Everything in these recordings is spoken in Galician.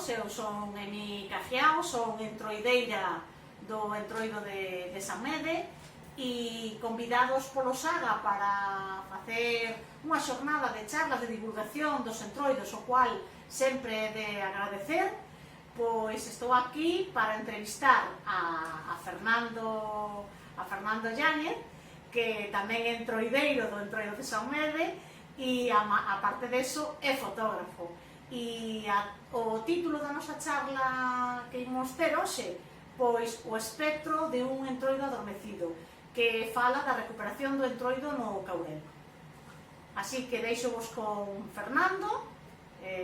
todos, eu son Emi Cajiao, son entroideira do Entroido de Samede e convidados polo Saga para facer unha xornada de charlas de divulgación dos entroidos, o cual sempre é de agradecer. Pois estou aquí para entrevistar a Fernando Yáñez, que tamén é entroideiro do Entroido de Samede e, a parte deso, é fotógrafo. E o título da nosa charla que imos ter hoxe, pois o espectro de un entroido adormecido, que fala da recuperación do entroido no Caurel. Así que deixo-vos con Fernando,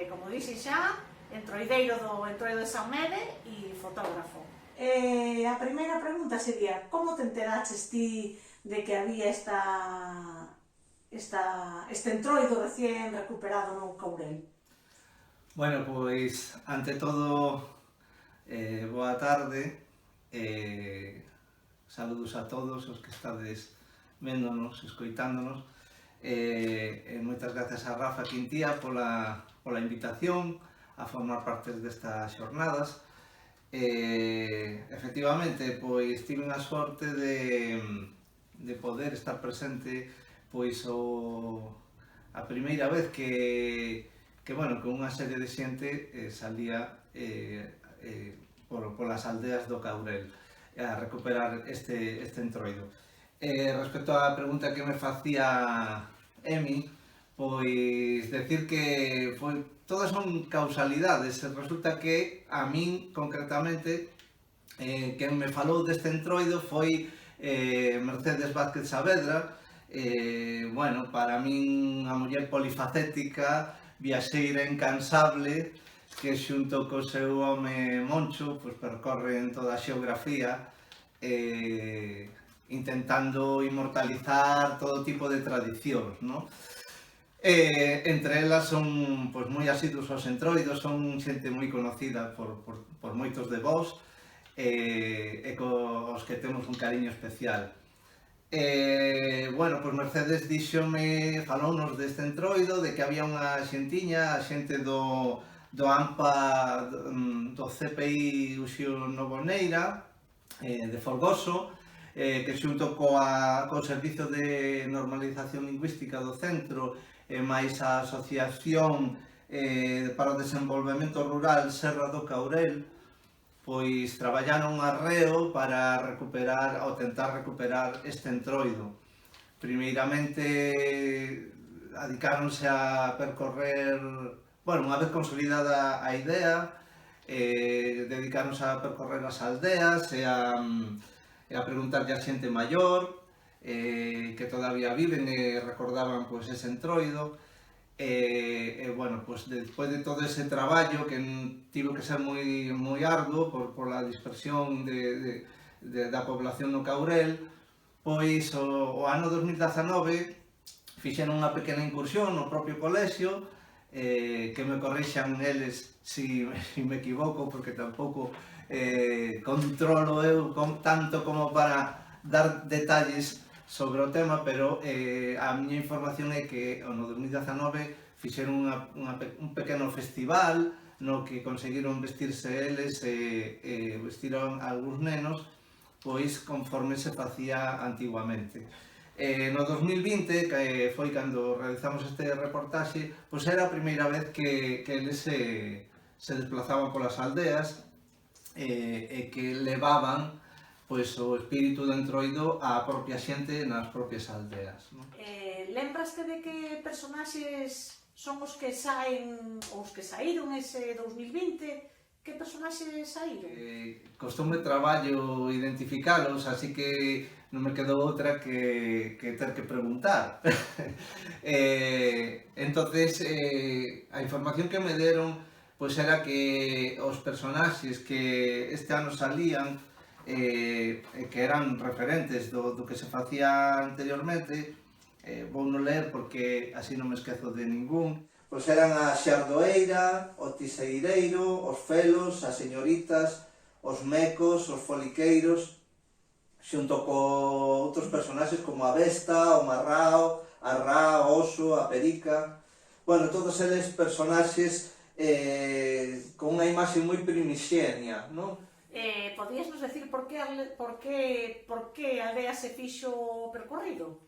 como dixen xa, entroideiro do Entroido de Samede e fotógrafo. A primeira pregunta sería: como te enteraches ti de que había este entroido recién recuperado no Caurel? Bueno, pois, ante todo, boa tarde, saludos a todos os que estades véndonos, escoitándonos, moitas gracias a Rafa Quintía pola invitación a formar parte destas xornadas. Efectivamente, pois, tive a sorte de poder estar presente pois a primeira vez que bueno, con unha serie de xente salía polas aldeas do Caurel a recuperar este entroido. Respecto á pregunta que me facía Emi, pois decir que todas son causalidades. Resulta que a min concretamente quen me falou deste entroido foi Mercedes Vázquez Saavedra. Bueno, para min a muller polifacética, viaxeira incansable, que xunto co seu home Moncho percorren toda a xeografía intentando inmortalizar todo tipo de tradicións, non? Entre elas son moi asiduos aos entroidos, son xente moi conocida por moitos de vós e cos que temos un cariño especial. Bueno, pois Mercedes falounos deste entroido, de que había unha xentiña, a xente do AMPA, do CPI Uxío Novoneira, de Folgoso, que xunto co Servizo de Normalización Lingüística do centro e máis a Asociación para o Desenvolvemento Rural Serra do Caurel, pois traballaron arreo para recuperar ou tentar recuperar este entroido. Primeiramente adicáronse a percorrer, bueno, unha vez consolidada a idea, dedicáronse a percorrer as aldeas e a preguntarlle a xente maior que todavía viven e recordaban pois ese entroido. Bueno, pues despois de todo ese traballo que tivo que ser moi arduo por la dispersión da población no Caurel, pois o ano 2019 fixeron unha pequena incursión no propio colexio, que me corrixan eles si me equivoco, porque tampouco controlo eu tanto como para dar detalles sobre o tema, pero a miña información é que no 2019 fixeron un pequeno festival no que conseguiron vestirse eles e vestiron algúns nenos pois conforme se facía antiguamente. No 2020, que foi cando realizamos este reportaxe, pois era a primeira vez que eles se desplazaban polas aldeas e que levaban pois o espírito do entroido á propia xente nas propias aldeas. Lembraste de que personaxes son os que saen, ou os que saíron ese 2020? Que personaxes saíron? Costoume traballo identificalos, así que non me quedou outra que ter que preguntar. Entonces, a información que me deron pois era que os personaxes que este ano salían que eran referentes do que se facía anteriormente, vou non ler porque así non me esquezo de ningún. Pois eran a Xardoeira, o Tiseireiro, os Felos, as Señoritas, os Mecos, os Foliqueiros, xunto co outros personaxes como a Besta, o Marrao, a Ra, o Oso, a Perica. Bueno, todos eles personaxes con unha imaxe moi primixenia, non? Podías nos decir por que a aldea se fixo o percorrido?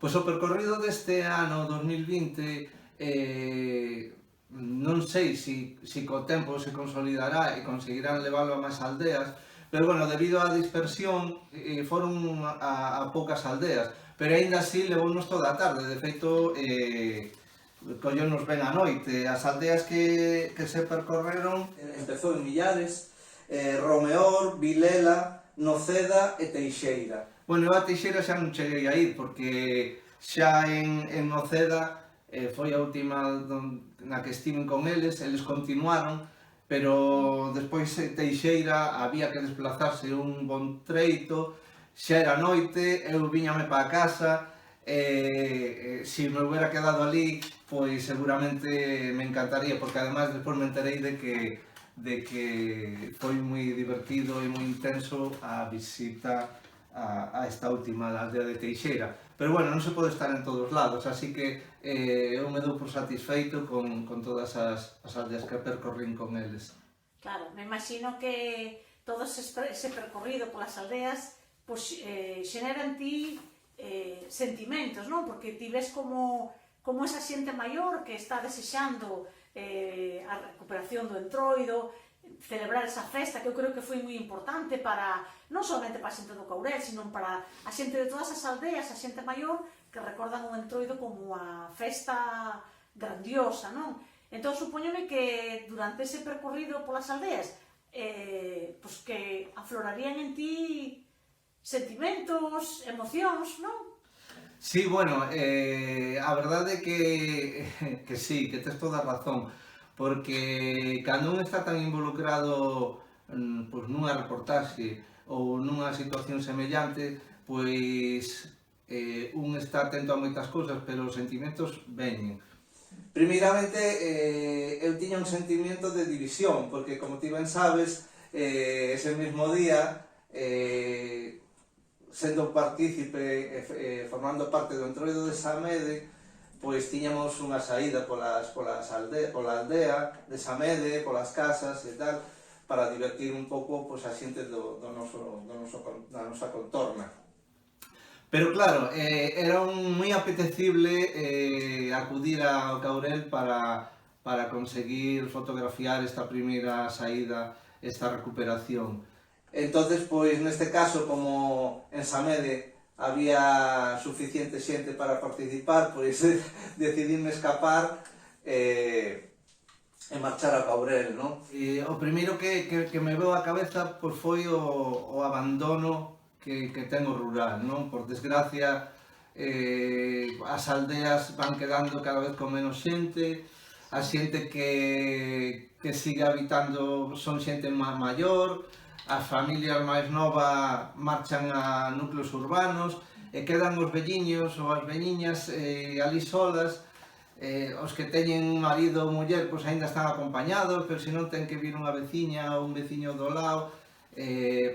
Pois o percorrido deste ano 2020 non sei se co tempo se consolidará e conseguirán leválo a máis aldeas, pero bueno, debido á dispersión foron a poucas aldeas, pero aínda así levounos toda a tarde, de feito collónos ben a noite. As aldeas que se percorreron empezou en Millares, Romeor, Vilela, Noceda e Teixeira. Bueno, eu a Teixeira xa non cheguei a ir porque xa en Noceda foi a última na que estiven con eles continuaron, pero despois Teixeira había que desplazarse un bon treito, xa era noite, eu viñame para casa, se me hubiera quedado ali, pois seguramente me encantaría, porque ademais despois me enterei de que foi moi divertido e moi intenso a visita a esta última aldea de Teixeira. Pero bueno, non se pode estar en todos lados, así que eu me dou por satisfeito con todas as aldeas que percorrín con eles. Claro, me imagino que todo ese percorrido polas aldeas xenera en ti sentimentos, non? Porque ti ves como esa xente maior que está desexando a recuperación do Entroido, celebrar esa festa, que eu creo que foi moi importante para, non somente para a xente do Courel, sino para a xente de todas as aldeas, a xente maior, que recordan o Entroido como a festa grandiosa, non? Entón, supóñome que durante ese percorrido polas aldeas, pois que aflorarían en ti sentimentos, emocións, non? Sí, bueno, a verdade é que sí, que tes toda a razón, porque cando un está tan involucrado pois, nunha reportaxe ou nunha situación semellante, pois un está atento a moitas cousas, pero os sentimentos veñen. Primeiramente, eu tiña un sentimento de división, porque como ti ben sabes, ese mesmo día, sendo partícipe, formando parte do Entroido de Samede, pois tiñamos unha saída pola aldea de Samede, polas casas e tal, para divertir un pouco pois, a xente da nosa contorna. Pero claro, era moi apetecible acudir ao Courel para conseguir fotografiar esta primeira saída, esta recuperación. Entonces, pois neste caso, como en Samede había suficiente xente para participar, pois decidíme escapar e marchar ao Courel, non? E o primeiro que me veu á cabeza pois, foi o abandono que ten o rural, non? Por desgracia, as aldeas van quedando cada vez con menos xente, a xente que sigue habitando son xente maior, as familias máis novas marchan a núcleos urbanos e quedan os velliños ou as velliñas ali solas, os que teñen marido ou muller pois aínda están acompañados, pero se non ten que vir unha veciña ou un veciño do lado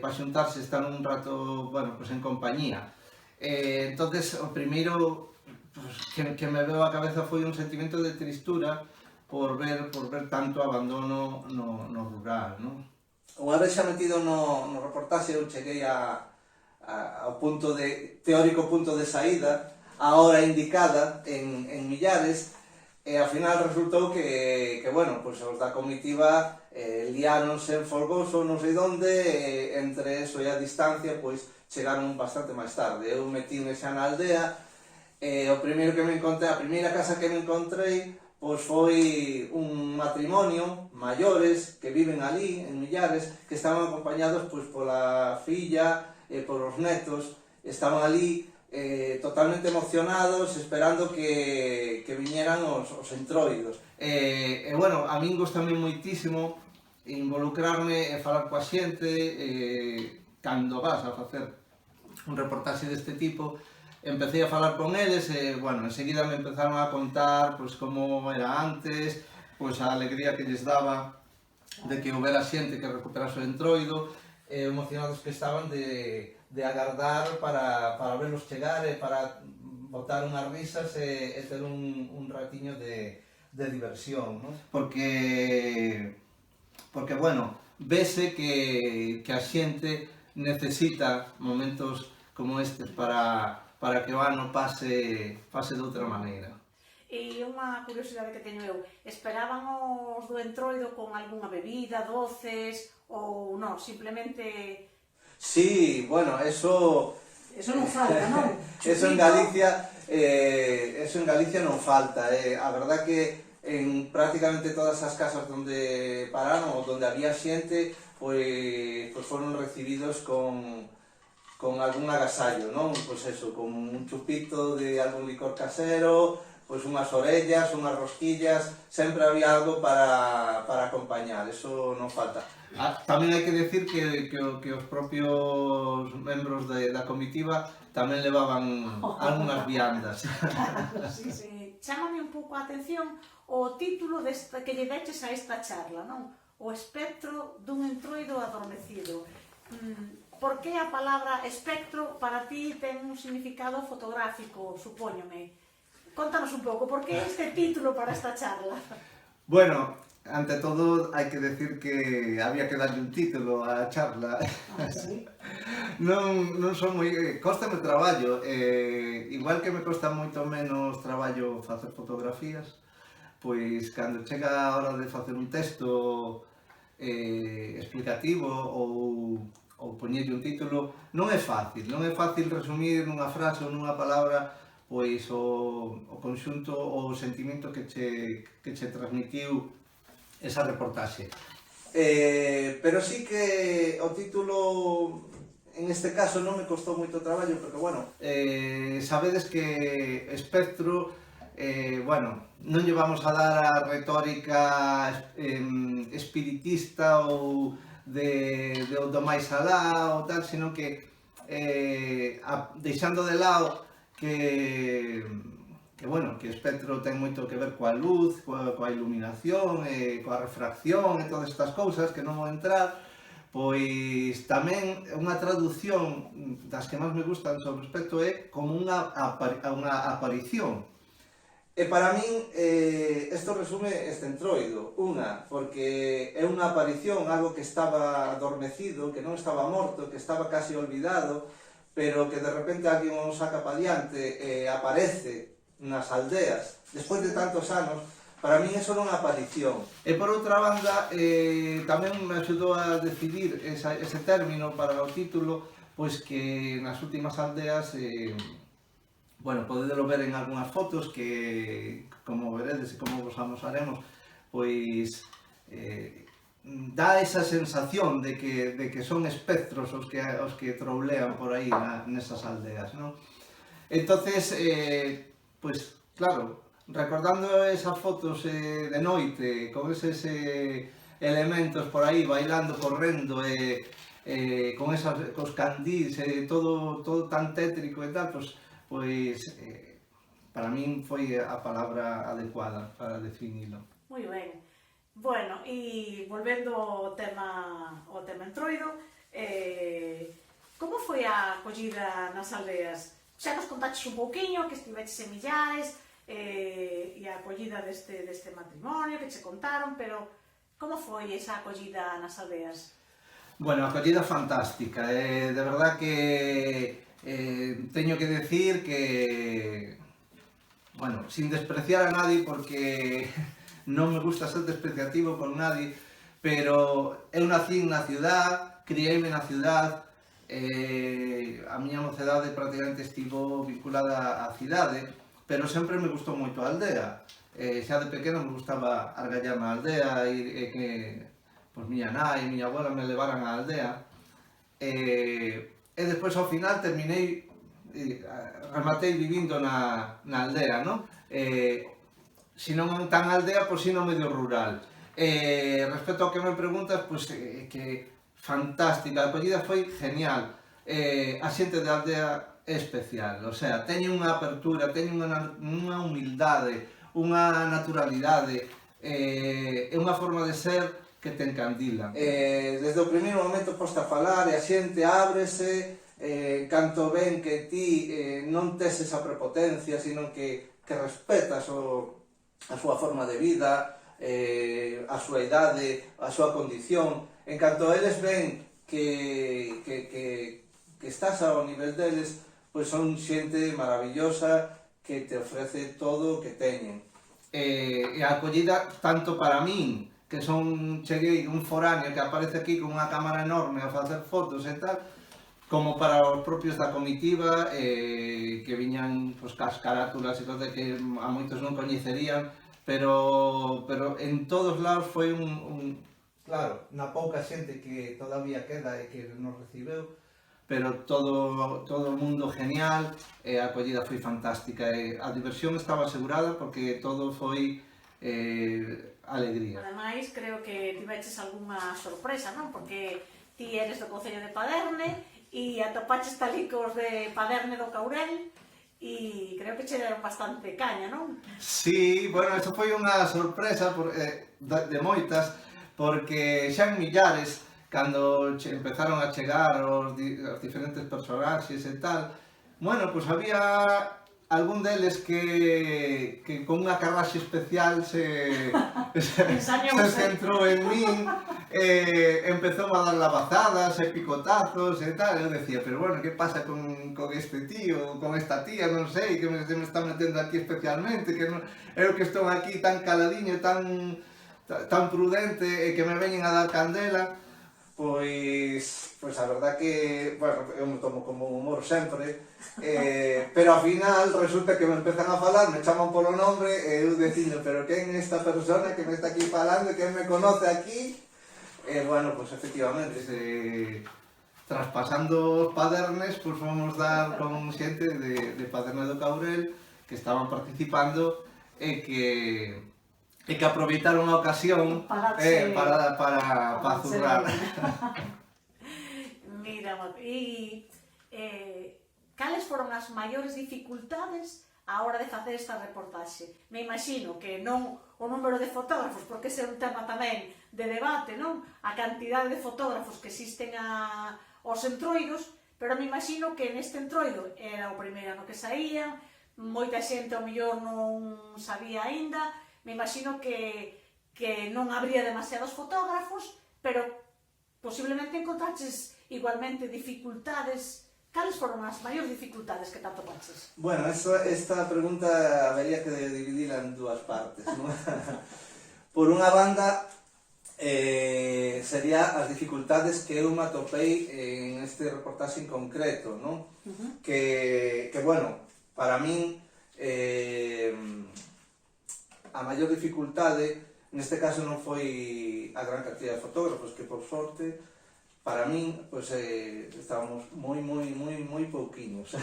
para xuntarse, están un rato, bueno, pois en compañía. Entonces, o primeiro que me veu á cabeza foi un sentimento de tristura por ver tanto abandono no rural, non? Unha vez xa metido no reportaxe, eu cheguei ao teórico punto de saída, a hora indicada en Millares, e ao final resultou que bueno, pois os da comitiva liáronse en Folgoso, non sei onde, entre eso e a distancia, pois chegaron bastante máis tarde. Eu metíme xa na aldea, e o primeiro que me encontrei, a primeira casa que me encontrei, pois foi un matrimonio maiores que viven ali, en Millares, que estaban acompañados pois pola filla e polos netos, estaban ali totalmente emocionados, esperando que viñeran os entroidos. E bueno, a min gustame moitísimo involucrarme e falar coa xente cando vas a facer un reportaxe deste tipo. Empecé a falar con eles e, bueno, enseguida me empezaron a contar pois, como era antes, pois, a alegría que lles daba de que houbera xente que recuperase o Entroido, emocionados que estaban de agardar para verlos chegar e para botar unhas risas e ter un ratiño de de diversión, ¿no? Porque, bueno, vese que a xente necesita momentos como estes para que o ano pase de outra maneira. E unha curiosidade que teño eu, esperaban os do Entroido con algunha bebida, doces, ou non, simplemente... Sí, bueno, eso non falta, non? eso en Galicia non falta. A verdad que en prácticamente todas as casas onde pararon ou onde había xente, pois foron recibidos con algún agasallo, non? Pois eso, con un chupito de algún licor casero, pois unhas orellas, unhas rosquillas, sempre había algo para acompañar, eso non falta. Tamén hai que decir que os propios membros da comitiva tamén levaban algunhas viandas. Sí. Chámame un pouco a atención o título que lle deches a esta charla, non? O espectro dun entroido adormecido. Por que a palabra espectro para ti ten un significado fotográfico, supóñome? Contanos un pouco, por que este título para esta charla? Bueno, ante todo hai que decir que había que darlle un título á charla. Sí? Non son moi... Cóstame traballo, igual que me costa moito menos traballo facer fotografías, pois cando chega a hora de facer un texto explicativo ou poñerlle un título, non é fácil resumir nunha frase ou nunha palabra pois o conxunto ou o sentimento que che transmitiu esa reportaxe. Pero sí que o título, en este caso, non me costou moito traballo, porque, bueno, sabedes que espectro, bueno, non lle vamos a dar a retórica espiritista ou do máis alá ou tal, sino que deixando de lado que espectro ten moito que ver coa luz, coa iluminación, coa refracción e todas estas cousas que non vou entrar, pois tamén unha traducción das que máis me gustan sobre espectro é como unha aparición. E para min isto resume este entroido. Unha, porque é unha aparición, algo que estaba adormecido, que non estaba morto, que estaba casi olvidado, pero que de repente alguén o saca pa diante e aparece nas aldeas, despois de tantos anos. Para min eso non é unha aparición. E por outra banda, tamén me axudou a decidir ese término para o título, pois que nas últimas aldeas, bueno, podedelo ver en algunhas fotos que, como veredes e como vos amosaremos, pois dá esa sensación de que son espectros os que troulean por aí nesas aldeas, non? Entonces, pois, claro, recordando esas fotos de noite, con eses elementos por aí, bailando, correndo, cos candís, todo tan tétrico e tal, pois, para min foi a palabra adecuada para definilo. Moi ben. Bueno, e volvendo ao tema entroido, como foi a acollida nas aldeas? Xa nos contaches un pouquiño, que estiveches en Millares, e a acollida deste matrimonio que che contaron, pero como foi esa acollida nas aldeas? Bueno, a acollida fantástica, de verdad que teño que decir que, bueno, sin despreciar a nadie, porque non me gusta ser despreciativo con nadie, pero eu nací na ciudad, criei-me na ciudad, a miña mocedade prácticamente estivo vinculada á cidade, pero sempre me gustou moito a aldea. Xa de pequeno me gustaba argallar na aldea e que miña nai e miña abuela me levaran á aldea. E despois ao final rematei vivindo na aldea, non? Si non tan aldea, pois si no medio rural. Respecto ao que me preguntas, pois que fantástica, a acollida foi genial. A xente da aldea é especial, o sea, teñen unha apertura, teñen unha humildade, unha naturalidade, é unha forma de ser que te encandila. Desde o primeiro momento posta a falar e a xente ábrese, canto ven que ti non tes esa prepotencia, sino que respetas a súa forma de vida, a súa idade, a súa condición. En canto eles ven que estás ao nivel deles, pois son xente maravillosa que te ofrece todo o que teñen. E a acollida, tanto para min, que cheguei un foráneo que aparece aquí con unha cámara enorme a facer fotos e tal, como para os propios da comitiva, que viñan pues, cas carátulas e cousas que a moitos non coñecerían, pero en todos lados foi claro, na pouca xente que todavía queda e que nos recibeu, pero todo o mundo genial, a acollida foi fantástica, e a diversión estaba asegurada porque todo foi alegría. Ademais, creo que tiveches algunha sorpresa, non? Porque ti eres do Concello de Paderne e atopaches talicos de Paderne do Caurel e creo que che deron bastante caña, non? Sí, bueno, eso foi unha sorpresa de moitas, porque xa en Millares, cando empezaron a chegar os diferentes personaxes e tal, bueno, pues había algún deles que con unha carraxe especial se centrou en min, empezou a dar lavazadas e picotazos e tal, eu decía, pero bueno, que pasa con este tío, con esta tía, non sei, que me está metendo aquí especialmente, que non, eu que estou aquí tan caladiño, tan prudente e que me veñen a dar candela. Pois a verdad que, bueno, eu me tomo como humor sempre, pero ao final resulta que me empezan a falar, me chaman polo nombre e eu dicindo, pero quen é esta persona que me está aquí falando, quen me conoce aquí? E bueno, pois efectivamente, traspasando os Padernes, pois vamos dar con xente de Paderne do Caurel que estaban participando e que aproveitaron a ocasión para zurrar. Mira, e cales foron as maiores dificultades a hora de facer esta reportaxe? Me imagino que non o número de fotógrafos, porque ese é un tema tamén de debate, non? A cantidade de fotógrafos que existen aos entroidos, pero me imagino que neste entroido era o primeiro ano que saía, moita xente ao mellor non sabía aínda. Me imagino que non habría demasiados fotógrafos, pero posiblemente encontraches igualmente dificultades. Cales foron as maiores dificultades que te atopaches? Bueno, esta pregunta habería que dividila en dúas partes, ¿no? Por unha banda, sería as dificultades que eu me atopei en este reportaxe en concreto, ¿no? Que bueno, para min, a maior dificultade, neste caso non foi a gran cantidad de fotógrafos, que por sorte, para min, pois, estábamos moi pouquiños.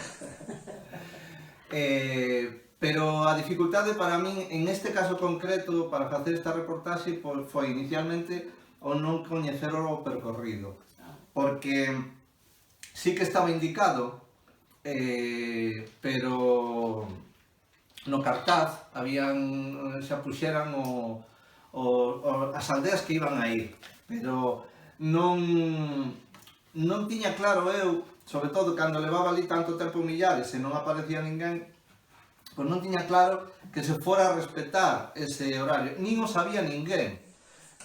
Pero a dificultade para min, en este caso concreto, para facer esta reportaxe, foi inicialmente o non coñecer o percorrido. Porque sí que estaba indicado, pero no cartaz xa puxeran as aldeas que iban a ir, pero non tiña claro eu, sobre todo cando levaba ali tanto tempo en Millares e non aparecía ninguén, pois non tiña claro que se fora a respetar ese horario, nin o sabía ninguén.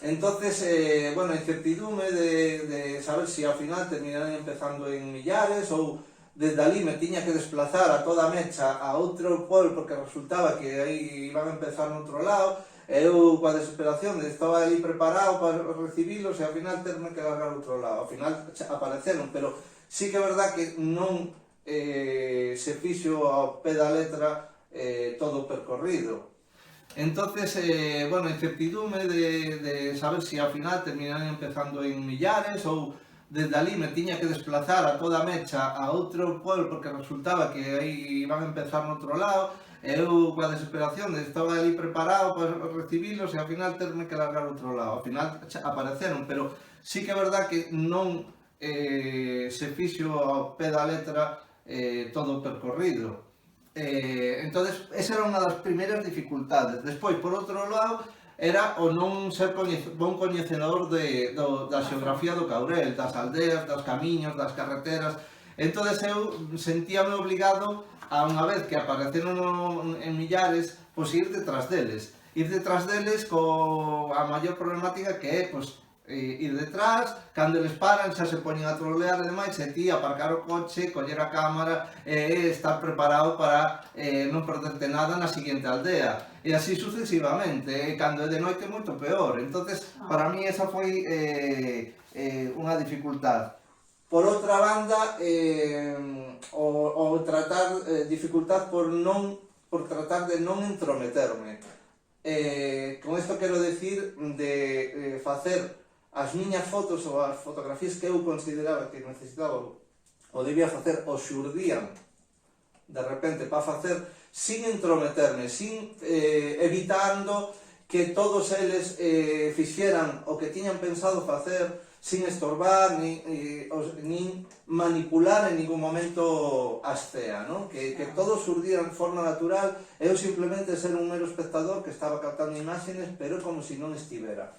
Entonces, bueno, incertidume de saber se ao final terminarían empezando en Millares ou desde ali me tiña que desplazar a toda mecha a outro pueblo porque resultaba que aí iban a empezar no outro lado e eu coa desesperación estaba ali preparado para recibilos e ao final terme que largar outro lado. Ao final apareceron, pero sí que é verdad que non se fixo ao pé da letra todo o percorrido. Entonces, bueno, incertidume de saber se ao final terminarían empezando en Millares ou desde ali me tiña que desplazar a toda mecha a outro pueblo porque resultaba que aí iban a empezar no outro lado e eu coa desesperación estaba ali preparado para recibilos e ao final terme que largar outro lado. Ao final apareceron, pero sí que é verdad que non se fixo ao pé da letra todo o percorrido. Entonces, esa era unha das primeiras dificultades. Despois, por outro lado, era o non ser bon coñecedor da xeografía do Caurel, das aldeas, dos camiños, das carreteras. Entón eu sentíame obligado a unha vez que apareceron en Millares, pois ir detrás deles. ir detrás deles a maior problemática que é, pois, ir detrás, cando eles paran xa se poñen a trolear e demais, e ti aparcar o coche, coller a cámara e estar preparado para non perderte nada na seguinte aldea, e así sucesivamente, e cando é de noite moito peor. Entonces, para mí esa foi unha dificultad. Por outra banda, o tratar dificultad por tratar de non entrometerme. Con isto quero decir de facer as miñas fotos ou as fotografías que eu consideraba que necesitaba ou debía facer o xurdían de repente para facer sin entrometerme, sin evitando que todos eles fixeran o que tiñan pensado facer sin estorbar, nin manipular en ningún momento a escena, non? Que todos xurdían de forma natural, eu simplemente ser un mero espectador que estaba captando imágenes, pero como se non estivera.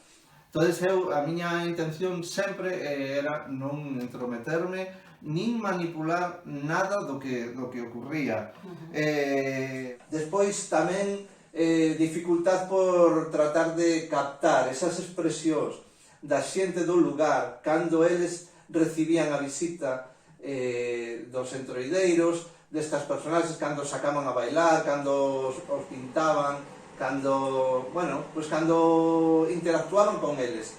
Entón, a miña intención sempre era non entrometerme, nin manipular nada do que ocurría. Despois tamén dificultad por tratar de captar esas expresións da xente do lugar cando eles recibían a visita dos entroideiros, destas personaxes, cando sacaban a bailar, cando os pintaban, cando interactuaban con eles.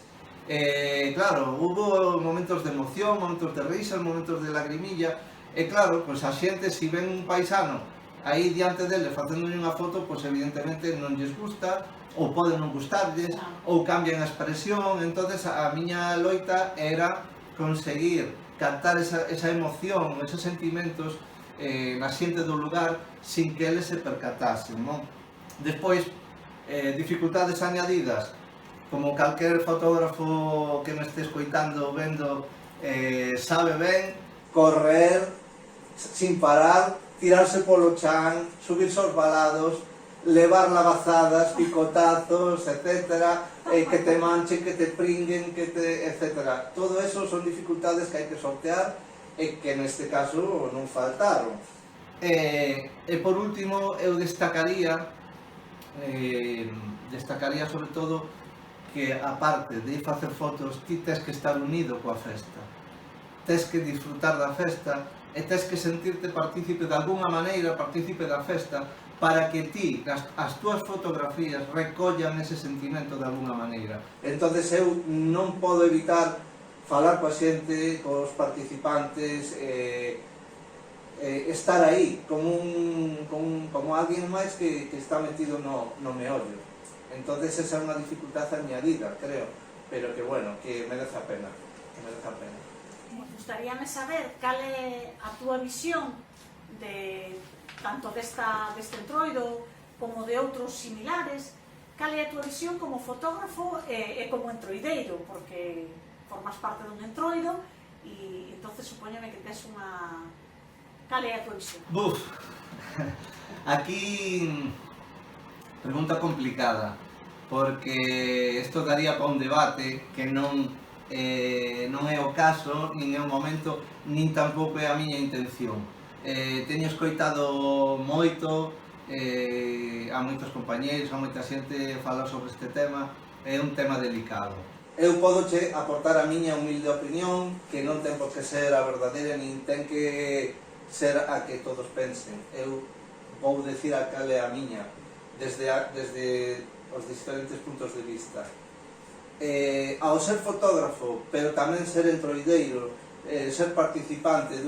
Claro, hubo momentos de emoción, momentos de risa, momentos de lagrimilla, e claro, a xente, se ven un paisano aí diante deles facéndole unha foto, pois evidentemente non lles gusta, ou pode non gustarlles, ou cambian a expresión. Entonces a miña loita era conseguir captar esa emoción, esos sentimentos na xente do lugar sin que eles se percatasen, non? Despois, dificultades añadidas, como calquer fotógrafo que me este escoitando ou vendo sabe ben, correr sin parar, tirarse polo chan, subirse aos valados, levar lavazadas, picotazos, etc., que te manchen, que te pringuen, etc. Todo eso son dificultades que hai que sortear e que neste caso non faltaron. E por último, eu destacaría sobre todo que, aparte de ir facer fotos, ti tes que estar unido coa festa, tes que disfrutar da festa e tes que sentirte partícipe de alguna maneira, partícipe da festa, para que ti, as túas fotografías, recollan ese sentimento de alguna maneira. Entón, eu non podo evitar falar coa xente, cos participantes, estar aí como alguén máis que está metido no meollo. Entón, esa é unha dificultad añadida, creo, pero que, bueno, que merece a pena. Gustaríame saber cal é a túa visión tanto deste entroido como de outros similares. Cal é a túa visión como fotógrafo e como entroideiro, porque formas parte dun entroido e entonces supoñome que tes unha... Cal é a túa visión? Buf, aquí pregunta complicada, porque isto daría para un debate que non é o caso, nin é o momento, nin tampouco é a miña intención. Teño escoitado moito, a moitos compañeiros, a moita xente falar sobre este tema, é un tema delicado. Eu podoche aportar a miña humilde opinión, que non ten por que ser a verdadeira, nin ten que ser a que todos pensen. Eu vou decir a cal é a miña, desde os diferentes puntos de vista. Ao ser fotógrafo, pero tamén ser entroideiro, ser participante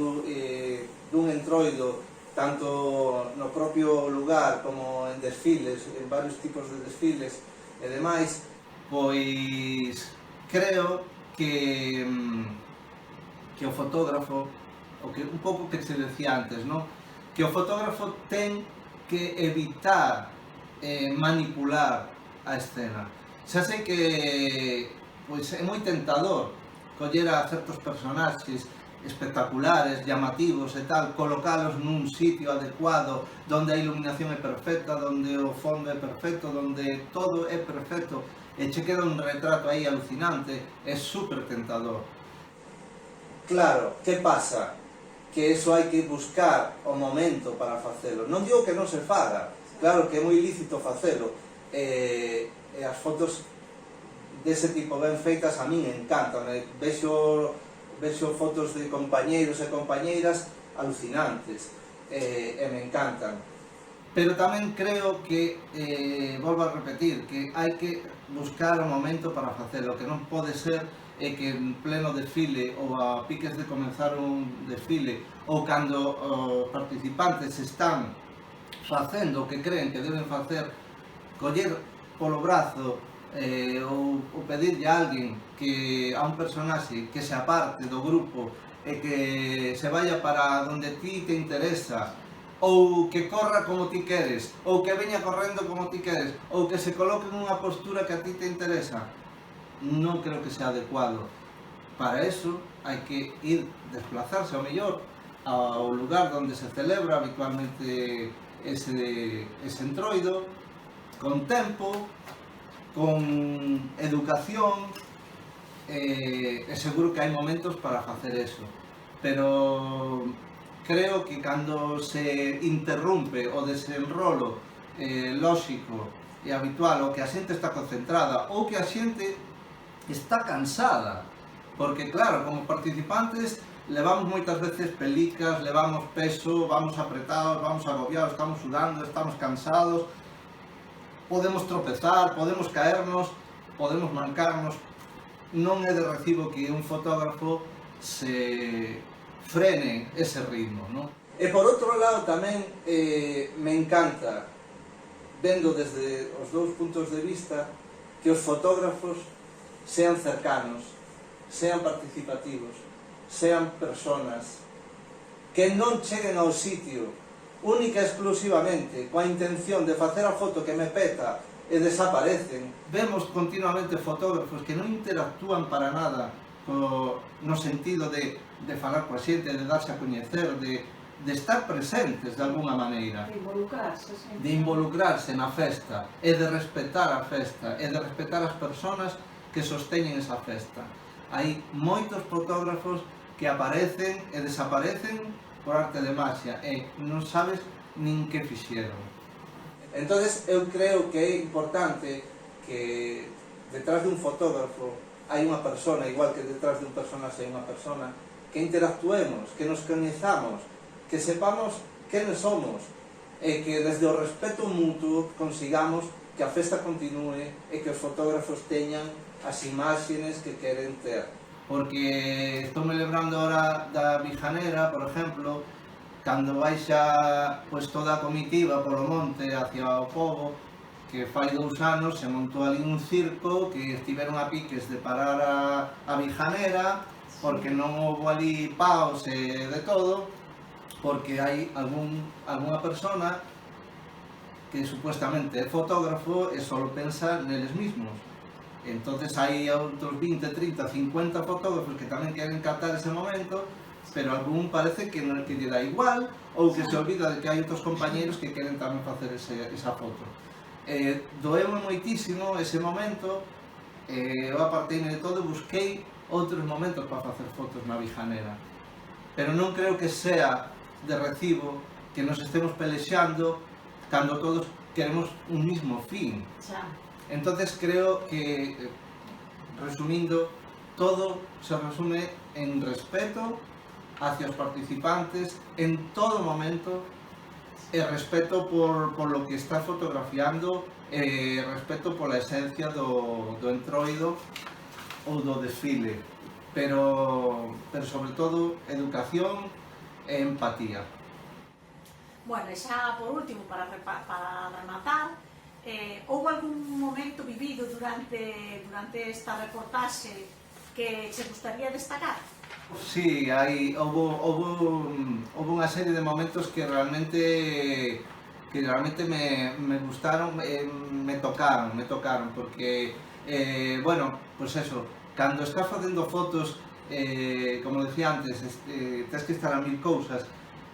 dun entroido, tanto no propio lugar como en desfiles, en varios tipos de desfiles e demais, pois creo que o fotógrafo, un pouco que se decía antes, non? Que o fotógrafo ten que evitar manipular a escena. Xa sei que é moi tentador coller a certos personaxes espectaculares, llamativos e tal, colocalos nun sitio adecuado, donde a iluminación é perfecta, donde o fondo é perfecto, donde todo é perfecto, e che queda un retrato aí alucinante, é super tentador. Claro, que pasa? Que eso hai que buscar o momento para facelo. Non digo que non se faga, claro que é moi lícito facelo, e as fotos dese tipo ben feitas a min encantan, vexo fotos de compañeiros e compañeiras alucinantes, e me encantan. Pero tamén creo que, volvo a repetir, que hai que buscar o momento para facelo, que non pode ser que en pleno desfile ou a piques de comenzar un desfile ou cando os participantes están facendo o que creen que deben facer, coller polo brazo ou pedirlle a alguén a un personaxe que se aparte do grupo e que se vaya para donde ti te interesa, ou que corra como ti queres, ou que veña correndo como ti queres, ou que se coloque nunha postura que a ti te interesa, non creo que sea adecuado. Para eso hai que ir desplazarse ao mellor ao lugar onde se celebra habitualmente ese entroido, con tempo, con educación, e seguro que hai momentos para facer eso, pero creo que cando se interrumpe o desenrolo lóxico e habitual, o que a xente está concentrada ou que a xente está cansada, porque claro, como participantes levamos moitas veces pelicas, levamos peso, vamos apretados, vamos agobiados, estamos sudando, estamos cansados, podemos tropezar, podemos caernos, podemos mancarnos. Non é de recibo que un fotógrafo se frene ese ritmo, non? E por outro lado tamén me encanta, vendo desde os dous puntos de vista, que os fotógrafos sean cercanos, sean participativos, sean personas que non cheguen ao sitio única e exclusivamente coa intención de facer a foto que me peta e desaparecen. Vemos continuamente fotógrafos que non interactúan para nada no sentido de falar coa xente, de darse a coñecer, de estar presentes de alguna maneira, de involucrarse na festa e de respetar a festa e de respetar as persoas que sosteñen esa festa. Hai moitos fotógrafos que aparecen e desaparecen por arte de magia e non sabes nin que fixeron. Entonces eu creo que é importante que detrás de un fotógrafo hai unha persona, igual que detrás de un personaxe hai unha persona, que interactuemos, que nos coñezamos, que sepamos quenes somos e que desde o respeto mutuo consigamos que a festa continúe e que os fotógrafos teñan as imaxes que queren ter. Porque estou me lembrando ahora da Vijanera, por exemplo, cando baixa toda a comitiva polo monte hacia o pobo, que fai 2 anos se montou ali un circo que estiveron a piques de parar a Vijanera, porque non houve ali paos e de todo, porque hai algunha persona que supuestamente é fotógrafo e só pensa neles mismos. Entonces hai outros 20, 30, 50 fotógrafos que tamén queren captar ese momento, pero algún parece que non lle dá igual ou que se olvida de que hai outros compañeiros que queren tamén facer esa foto. Doeume moitísimo ese momento, eu aparteime de todo e busquei outros momentos para facer fotos na Vijanera, pero non creo que sea de recibo que nos estemos pelexando cando todos queremos un mismo fin. Entonces creo que, resumindo, todo se resume en respeto hacia os participantes en todo momento, e respeto por lo que está fotografiando, e respeto pola esencia do entroido ou do desfile, pero sobre todo educación e empatía. Bueno, e xa por último, para rematar, houve algún momento vivido durante esta reportaxe que che gustaría destacar? Sí, houve unha serie de momentos que realmente me gustaron, me tocaron, porque, bueno, pues eso, cando estás facendo fotos, como decía antes, tens que estar a 1000 cousas.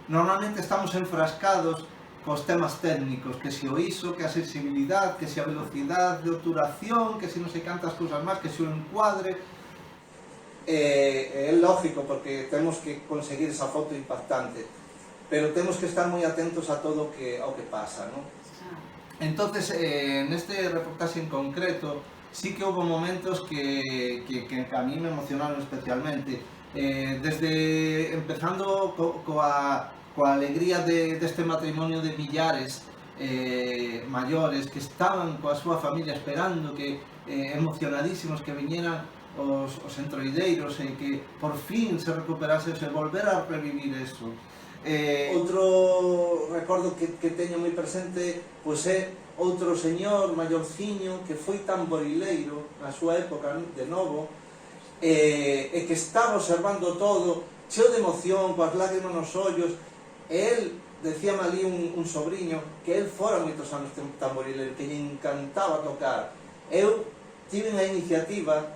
Normalmente estamos enfrascados cos temas técnicos, que se o ISO, que a sensibilidade, que se a velocidade de obturación, que se non sei cantas cousas máis, que se o encuadre. É lógico, porque temos que conseguir esa foto impactante, pero temos que estar moi atentos a todo ao que pasa, non? Entonces, neste reportaxe en concreto, sí que houve momentos que a mí me emocionaron especialmente. Desde empezando coa alegría deste matrimonio de millares maiores que estaban coa súa familia esperando que emocionadísimos que viñeran os entroideiros e que por fin se recuperase, se volver a revivir eso. Outro recordo que teño moi presente pois é outro señor maiorciño que foi tamborileiro na súa época de novo e que estaba observando todo cheo de emoción, coas lágrimas nos ollos, e el decíame ali un sobrinho que el fora moitos anos tamborileiro, que lle encantaba tocar. Eu tive a iniciativa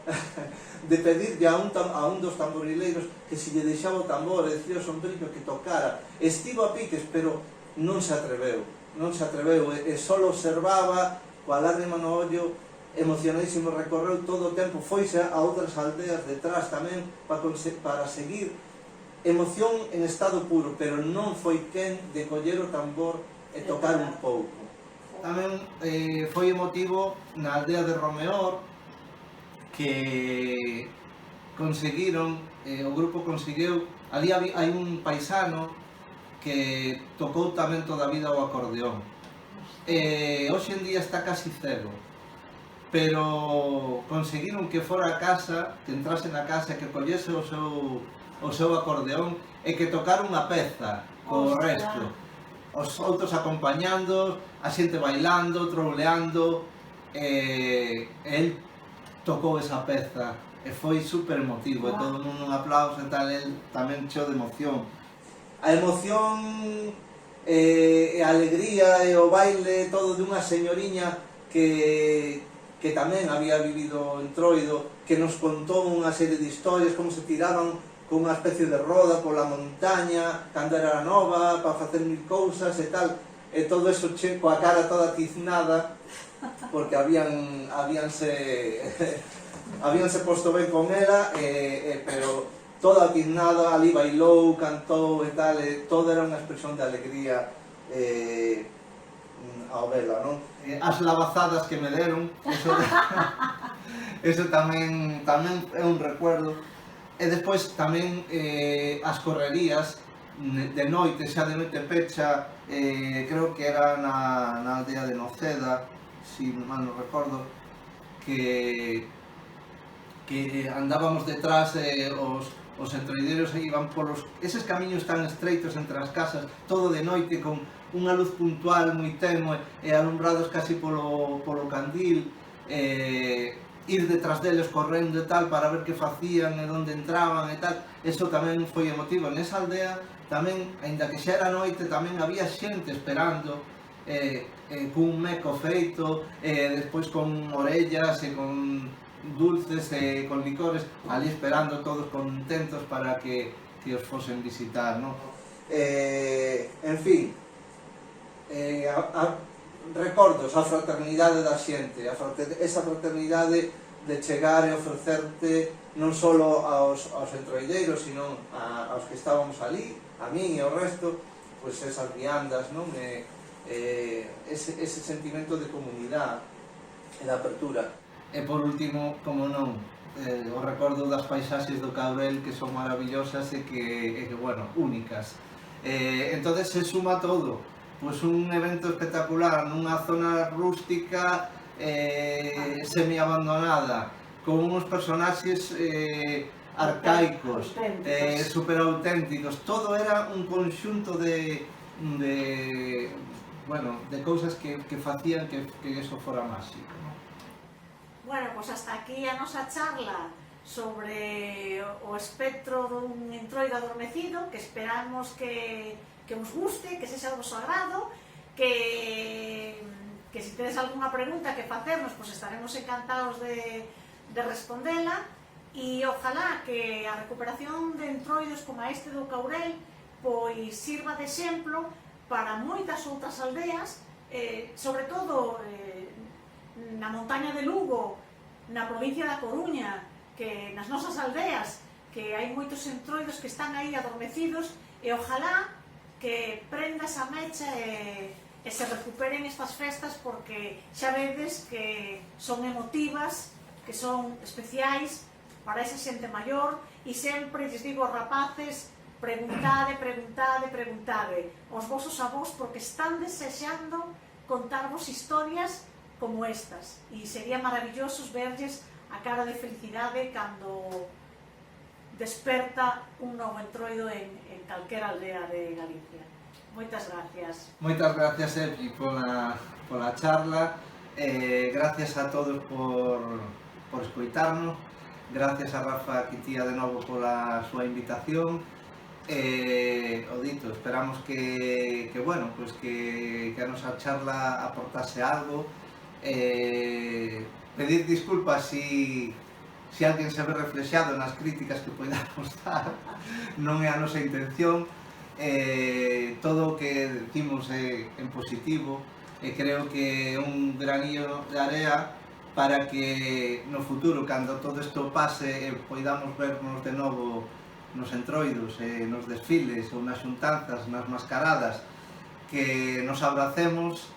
de pedirle a un dos tamborileiros que se lle deixaba o tambor e dicía ao sombriño que tocara. Estivo a piques, pero non se atreveu, e só observaba coa lágrima no ollo, emocionadísimo, recorreu todo o tempo, foise a outras aldeas detrás tamén para seguir. Emoción en estado puro, pero non foi quen de coller o tambor e tocar un pouco. Tamén foi emotivo na aldea de Romeor, que conseguiron, o grupo conseguiu, ali hai un paisano que tocou tamén toda a vida o acordeón. Hoxe en día está casi cego, pero conseguiron que fora a casa, que entrase na casa, que collese o seu acordeón e que tocara unha peza co resto. Os outros acompañando, a xente bailando, trouleando, el tocou esa peza e foi super emotivo, e todo o mundo un aplauso e tal, el tamén cheo de emoción. A emoción e a alegría e o baile todo dunha señoriña que tamén había vivido en Troido, que nos contou unha serie de historias, como se tiraban con unha especie de roda pola montaña cando era nova, para facer mil cousas e tal, e todo eso coa cara toda tiznada, porque habíanse posto ben con ela, pero toda tiznada, ali bailou, cantou e tal, e todo era unha expresión de alegría ao vela, non? As lavazadas que me deron, eso tamén é un recuerdo. E despois tamén as correrías de noite, xa de noite pecha, creo que era na aldea de Noceda, si mal non recordo, que andábamos detrás, os entroideiros iban polos eses camiños tan estreitos entre as casas, todo de noite, con unha luz puntual moi tenue e alumbrados casi polo candil, ir detrás deles correndo e tal para ver que facían e onde entraban e tal. Eso tamén foi emotivo. Nesa aldea tamén, aínda que xa era noite, tamén había xente esperando cun meco feito, despois con orellas e con dulces e con licores, ali esperando todos contentos para que os fosen visitar, non? En fin, recordos, a fraternidade da xente, esa fraternidade de chegar e ofrecerte non só aos entroideiros, sino aos que estábamos ali, a min e ao resto, pois esas viandas, non? Ese sentimento de comunidade e de apertura. E por último, como non, o recordo das paisaxes do Caurel, que son maravillosas e que bueno, únicas. Entonces se suma todo. Pois un evento espectacular nunha zona rústica semi-abandonada, con uns personaxes arcaicos, super auténticos. Todo era un conxunto de cousas que facían que eso fora máxico. Bueno, pois hasta aquí a nosa charla sobre o espectro dun entroido adormecido, que esperamos que vos guste, que sexa do vosso agrado, que se tedes algunha pregunta que facernos, pois estaremos encantados de respondela, e ojalá que a recuperación de entroidos como este do Caurel pois sirva de exemplo para moitas outras aldeas, sobre todo na montaña de Lugo, na provincia da Coruña, que nas nosas aldeas, que hai moitos entroidos que están aí adormecidos, e ojalá que prenda esa mecha e e se recuperen estas festas porque xa vedes que son emotivas, que son especiais para esa xente maior, e sempre lles digo aos rapaces, preguntade, preguntade, preguntade aos vosos avós porque están desexando contarvos historias como estas, e sería maravillosos verlles a cara de felicidade cando desperta un novo entroido en calquera aldea de Galicia. Moitas gracias. Moitas gracias, Epi, pola charla. Gracias a todos por escoitarnos. Gracias a Rafa Quitía de novo pola súa invitación. O dito, esperamos que bueno, pues que a nosa charla aportase algo. Pedir disculpas si alguén se ve reflexado nas críticas que podamos dar, non é a nosa intención. Todo o que decimos é en positivo e creo que é un granillo de area para que no futuro, cando todo isto pase, poidamos vernos de novo nos entroidos, nos desfiles ou nas xuntanzas, nas mascaradas, que nos abracemos,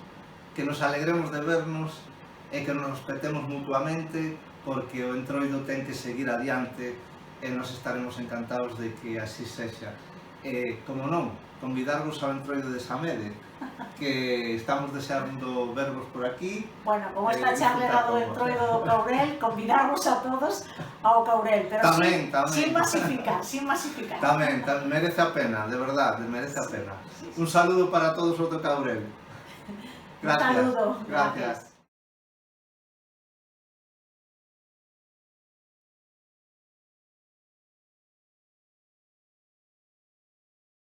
que nos alegremos de vernos e que nos respetemos mutuamente, porque o entroido ten que seguir adiante e nos estaremos encantados de que así sexa. Como non, convidarvos ao entroido de Samede, que estamos deseando vervos por aquí. Bueno, como esta charla do entroido do Caurel, convidarvos a todos ao Caurel, pero tamén. Sin masificar. Tamén, merece a pena, de verdade, merece a pena. Un saludo para todos os do Caurel. Gracias. Un saludo. Gracias.